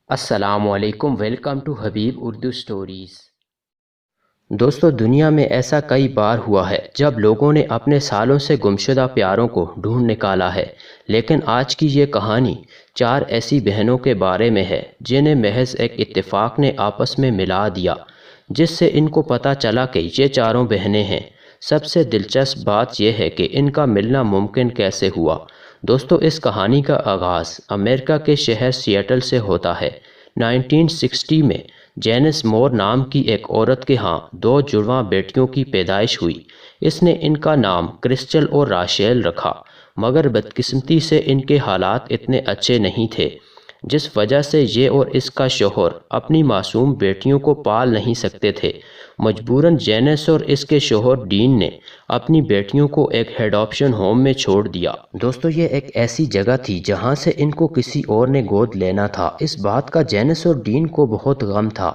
السلام علیکم، welcome to Habib Urdu stories. دوستو، دنیا میں ایسا کئی بار ہوا ہے جب لوگوں نے اپنے سالوں سے گمشدہ پیاروں کو ڈھونڈ نکالا ہے، لیکن آج کی یہ کہانی چار ایسی بہنوں کے بارے میں ہے جنہیں محض ایک اتفاق نے آپس میں ملا دیا، جس سے ان کو پتہ چلا کہ یہ چاروں بہنیں ہیں۔ سب سے دلچسپ بات یہ ہے کہ ان کا ملنا ممکن کیسے ہوا۔ دوستو، اس کہانی کا آغاز امریکہ کے شہر سیئٹل سے ہوتا ہے۔ 1960 میں جینس مور نام کی ایک عورت کے ہاں دو جڑواں بیٹیوں کی پیدائش ہوئی۔ اس نے ان کا نام کرسچل اور راشیل رکھا، مگر بدقسمتی سے ان کے حالات اتنے اچھے نہیں تھے، جس وجہ سے یہ اور اس کا شوہر اپنی معصوم بیٹیوں کو پال نہیں سکتے تھے۔ مجبوراً جینس اور اس کے شوہر ڈین نے اپنی بیٹیوں کو ایک ایڈاپشن ہوم میں چھوڑ دیا۔ دوستو، یہ ایک ایسی جگہ تھی جہاں سے ان کو کسی اور نے گود لینا تھا۔ اس بات کا جینس اور ڈین کو بہت غم تھا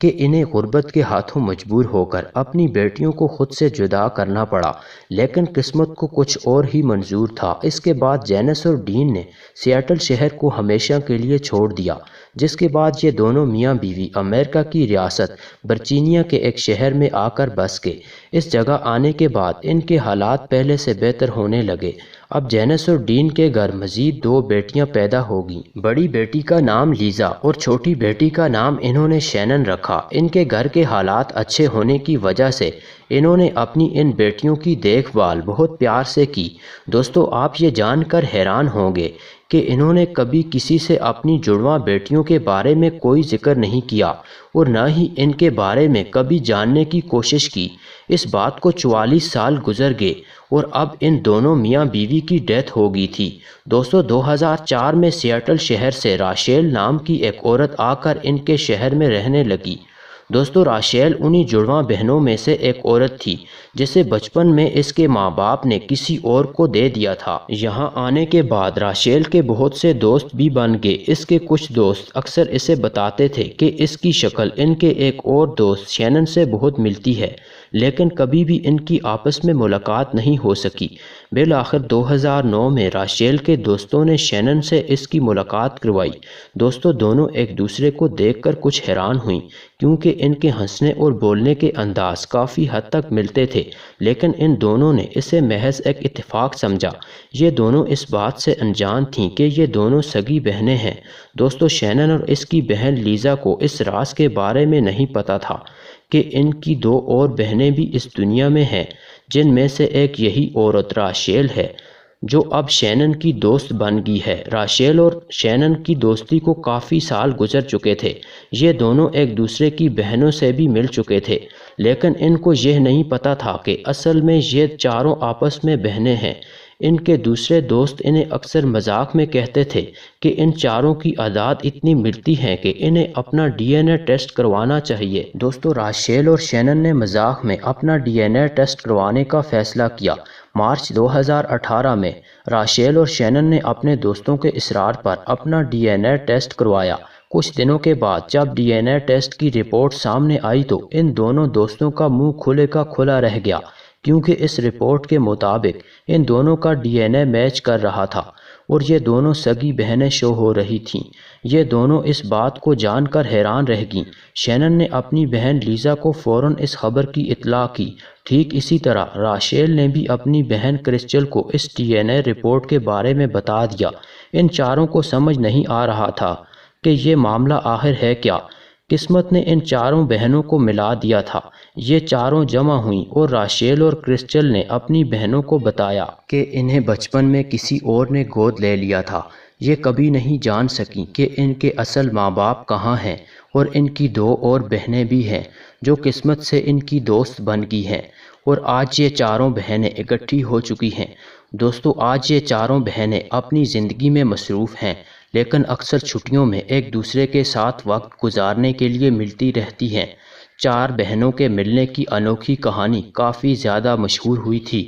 کہ انہیں غربت کے ہاتھوں مجبور ہو کر اپنی بیٹیوں کو خود سے جدا کرنا پڑا، لیکن قسمت کو کچھ اور ہی منظور تھا۔ اس کے بعد جینس اور ڈین نے سیاٹل شہر کو ہمیشہ کے لیے چھوڑ دیا، جس کے بعد یہ دونوں میاں بیوی امریکہ کی ریاست ورجینیا کے ایک شہر میں آ کر بس گئے۔ اس جگہ آنے کے بعد ان کے حالات پہلے سے بہتر ہونے لگے۔ اب جینس اور ڈین کے گھر مزید دو بیٹیاں پیدا ہوگیں۔ بڑی بیٹی کا نام لیزا اور چھوٹی بیٹی کا نام انہوں نے شینن رکھا۔ ان کے گھر کے حالات اچھے ہونے کی وجہ سے انہوں نے اپنی ان بیٹیوں کی دیکھ بھال بہت پیار سے کی۔ دوستو، آپ یہ جان کر حیران ہوں گے کہ انہوں نے کبھی کسی سے اپنی جڑواں بیٹیوں کے بارے میں کوئی ذکر نہیں کیا اور نہ ہی ان کے بارے میں کبھی جاننے کی کوشش کی۔ اس بات کو 44 سال گزر گئے اور اب ان دونوں میاں بیوی کی ڈیتھ ہو گئی تھی۔ دوستو، 2004 میں سیاٹل شہر سے راشیل نام کی ایک عورت آ کر ان کے شہر میں رہنے لگی۔ دوستو، راشیل انہی جڑواں بہنوں میں سے ایک عورت تھی جسے بچپن میں اس کے ماں باپ نے کسی اور کو دے دیا تھا۔ یہاں آنے کے بعد راشیل کے بہت سے دوست بھی بن گئے۔ اس کے کچھ دوست اکثر اسے بتاتے تھے کہ اس کی شکل ان کے ایک اور دوست شینن سے بہت ملتی ہے، لیکن کبھی بھی ان کی آپس میں ملاقات نہیں ہو سکی۔ بالآخر 2009 میں راشیل کے دوستوں نے شینن سے اس کی ملاقات کروائی۔ دوستو، دونوں ایک دوسرے کو دیکھ کر کچھ حیران ہوئیں، کیونکہ ان کے ہنسنے اور بولنے کے انداز کافی حد تک ملتے تھے، لیکن ان دونوں نے اسے محض ایک اتفاق سمجھا۔ یہ دونوں اس بات سے انجان تھیں کہ یہ دونوں سگی بہنیں ہیں۔ دوستو، شینن اور اس کی بہن لیزا کو اس راز کے بارے میں نہیں پتہ تھا کہ ان کی دو اور بہنیں بھی اس دنیا میں ہیں، جن میں سے ایک یہی عورت راشیل ہے، جو اب شینن کی دوست بن گئی ہے۔ راشیل اور شینن کی دوستی کو کافی سال گزر چکے تھے۔ یہ دونوں ایک دوسرے کی بہنوں سے بھی مل چکے تھے، لیکن ان کو یہ نہیں پتہ تھا کہ اصل میں یہ چاروں آپس میں بہنیں ہیں۔ ان کے دوسرے دوست انہیں اکثر مذاق میں کہتے تھے کہ ان چاروں کی اعداد اتنی ملتی ہیں کہ انہیں اپنا ڈی این اے ٹیسٹ کروانا چاہیے۔ دوستو، راشیل اور شینن نے مذاق میں اپنا ڈی این اے ٹیسٹ کروانے کا فیصلہ کیا۔ مارچ 2018 میں راشیل اور شینن نے اپنے دوستوں کے اصرار پر اپنا ڈی این اے ٹیسٹ کروایا۔ کچھ دنوں کے بعد جب ڈی این اے ٹیسٹ کی رپورٹ سامنے آئی تو ان دونوں دوستوں کا منہ کھلے کا کھلا رہ گیا، کیونکہ اس رپورٹ کے مطابق ان دونوں کا ڈی این اے میچ کر رہا تھا اور یہ دونوں سگی بہنیں شو ہو رہی تھیں۔ یہ دونوں اس بات کو جان کر حیران رہ گئیں۔ شینن نے اپنی بہن لیزا کو فوراً اس خبر کی اطلاع کی۔ ٹھیک اسی طرح راشیل نے بھی اپنی بہن کرسچل کو اس ڈی این اے رپورٹ کے بارے میں بتا دیا۔ ان چاروں کو سمجھ نہیں آ رہا تھا کہ یہ معاملہ آخر ہے کیا۔ قسمت نے ان چاروں بہنوں کو ملا دیا تھا۔ یہ چاروں جمع ہوئیں اور راشیل اور کرسچل نے اپنی بہنوں کو بتایا کہ انہیں بچپن میں کسی اور نے گود لے لیا تھا۔ یہ کبھی نہیں جان سکیں کہ ان کے اصل ماں باپ کہاں ہیں، اور ان کی دو اور بہنیں بھی ہیں جو قسمت سے ان کی دوست بن گئی ہیں، اور آج یہ چاروں بہنیں اکٹھی ہو چکی ہیں۔ دوستو، آج یہ چاروں بہنیں اپنی زندگی میں مصروف ہیں، لیکن اکثر چھٹیوں میں ایک دوسرے کے ساتھ وقت گزارنے کے لیے ملتی رہتی ہیں۔ چار بہنوں کے ملنے کی انوکھی کہانی کافی زیادہ مشہور ہوئی تھی۔